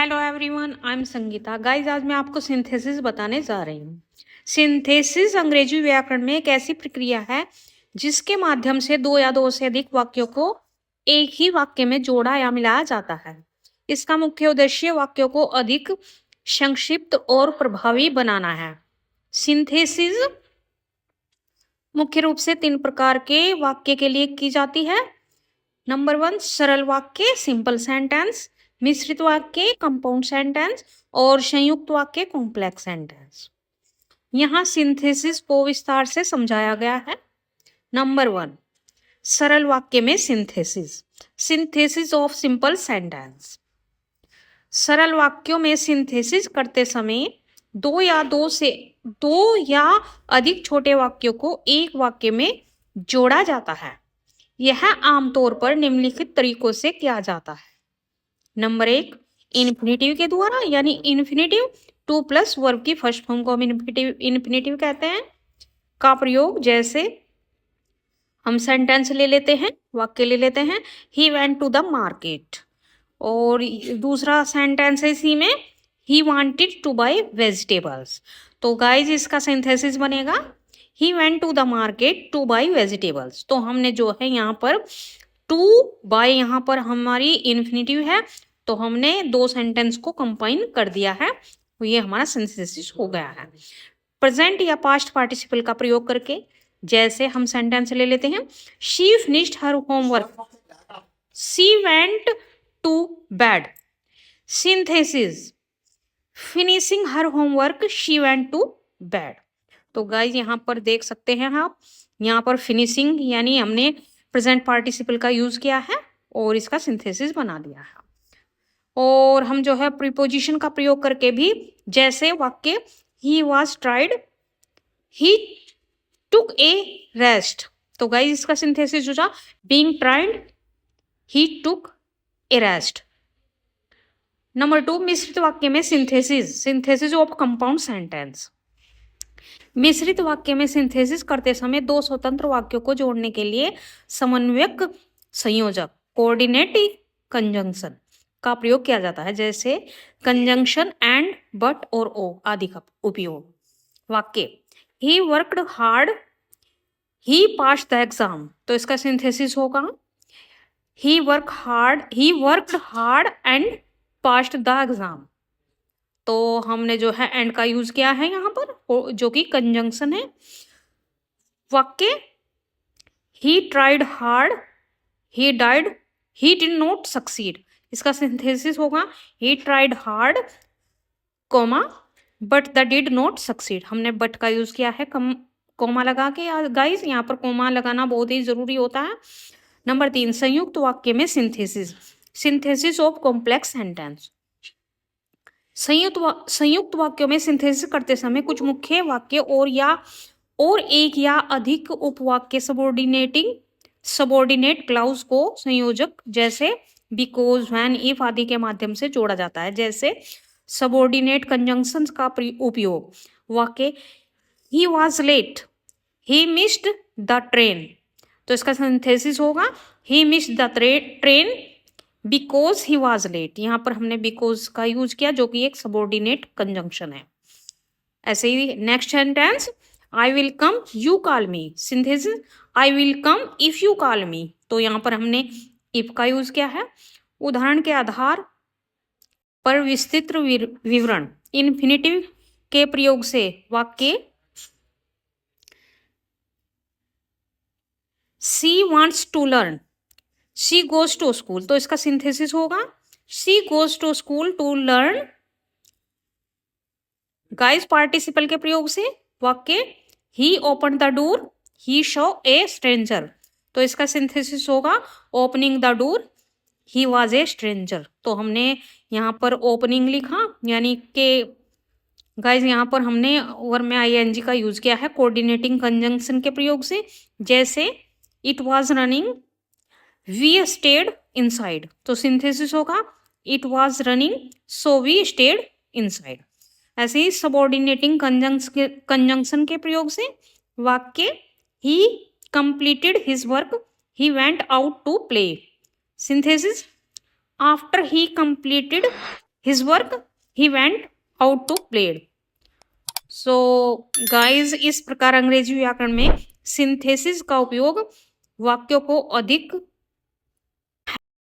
Hello everyone, I am Sangeeta. Guys, आज मैं आपको सिंथेसिस बताने जा रही हूँ। सिंथेसिस अंग्रेजी व्याकरण में एक ऐसी प्रक्रिया है जिसके माध्यम से दो या दो से अधिक वाक्यों को एक ही वाक्य में जोड़ा या मिलाया जाता है। इसका मुख्य उद्देश्य वाक्यों को अधिक संक्षिप्त और प्रभावी बनाना है। सिंथेसिस मुख्य रूप से 3 प्रकार के वाक्य के लिए की जाती है। नंबर 1, सरल वाक्य सिंपल सेंटेंस, मिश्रित वाक्य कंपाउंड सेंटेंस और संयुक्त वाक्य कॉम्प्लेक्स सेंटेंस। यहाँ सिंथेसिस को विस्तार से समझाया गया है। नंबर 1, सरल वाक्य में synthesis, synthesis of simple sentence. सरल वाक्यों में सिंथेसिस करते समय दो या अधिक छोटे वाक्यों को एक वाक्य में जोड़ा जाता है। यह आमतौर पर निम्नलिखित तरीकों से किया जाता है। नंबर 1, इन्फिनेटिव के द्वारा, यानी इन्फिनेटिव 2 प्लस वर्ब की फर्स्ट फॉर्म को हम इन्फिनेटिव कहते हैं का प्रयोग। जैसे हम सेंटेंस ले लेते हैं, वाक्य ले लेते हैं, he went to the market, और दूसरा सेंटेंस है इसी में, he wanted to buy vegetables. तो गाइज, इसका सिंथेसिस बनेगा he went to the market to buy vegetables. तो हमने जो है यहाँ पर टू बाय, यहाँ पर हमारी इन्फिनेटिव है, तो हमने दो सेंटेंस को कंबाइन कर दिया है, तो ये हमारा सिंथेसिस हो गया है। प्रेजेंट या पास्ट पार्टिसिपल का प्रयोग करके, जैसे हम सेंटेंस ले लेते हैं, she finished her homework, she went to bed. Synthesis, finishing her homework, she went to bed. तो गाइस, यहाँ पर देख सकते हैं आप, यहाँ पर फिनिशिंग यानी हमने प्रेजेंट पार्टिसिपल का यूज किया है और इसका सिंथेसिस बना दिया है। और हम जो है प्रीपोजिशन का प्रयोग करके भी, जैसे वाक्य he was tried, he took A rest. तो गाइस, इसका सिंथेसिस हो जा बीइंग ट्राइड, ही टुक ए रेस्ट। नंबर 2, मिश्रित वाक्य में synthesis, synthesis of compound sentence. मिश्रित वाक्य में सिंथेसिस करते समय दो स्वतंत्र वाक्यों को जोड़ने के लिए समन्वयक संयोजक, कोऑर्डिनेटिंग कंजंक्शन का प्रयोग किया जाता है। जैसे कंजंक्शन एंड, बट और ओ आदि का उपयोग। वाक्य he worked hard, he passed the exam. तो इसका सिंथेसिस होगा he worked hard and passed the exam. तो हमने जो है एंड का यूज किया है यहाँ पर, जो कि कंजंक्शन है। वाक्य he tried hard, he died, he did not succeed. इसका सिंथेसिस होगा he tried hard, comma, but the did not succeed. हमने बट का यूज किया है कोमा लगा के। गाइस, यहाँ पर कोमा लगाना बहुत ही जरूरी होता है। नंबर 3, संयुक्त वाक्य में synthesis, synthesis of complex sentence. संयुक्त वाक्यों में सिंथेसिस करते समय कुछ मुख्य वाक्य और एक या अधिक उपवाक्य सबॉर्डिनेट क्लाउज को संयोजक, जैसे बिकॉज, व्हेन, इफ आदि के माध्यम से जोड़ा जाता है। जैसे सबॉर्डिनेट कंजंक्शंस का उपयोग। वाक्य he was late, he missed the train. तो इसका सिंथेसिस होगा he missed the train because he was late. यहाँ पर हमने बिकॉज का यूज किया, जो कि एक सबॉर्डिनेट कंजंक्शन है। ऐसे ही next sentence, I will come, you call me. Synthesis, I will come if you call me. तो यहाँ पर हमने इफ का यूज किया है। उदाहरण के आधार पर विस्तृत विवरण, इन्फिनेटिव के प्रयोग से वाक्य she wants to learn, she goes to school. तो इसका सिंथेसिस होगा she goes to school to learn. Guys, participle के प्रयोग से वाक्य he open the door, he saw a stranger. तो इसका सिंथेसिस होगा opening the door, he was a stranger. तो हमने यहाँ पर ओपनिंग लिखा, यानी कि गाइज यहाँ पर हमने वर्ब में आईएनजी का यूज किया है कोऑर्डिनेटिंग कंजंक्शन के प्रयोग से। जैसे it was running, we stayed inside. तो सिंथेसिस होगा it was running, so we stayed inside. ऐसे ही सबऑर्डिनेटिंग कंजंक्शन के प्रयोग से वाक्य he completed his work, he went out to play. Synthesis, after he completed his work, he went out to played. So guys, इस प्रकार अंग्रेजी व्याकरण में सिंथेसिस का उपयोग वाक्यों को अधिक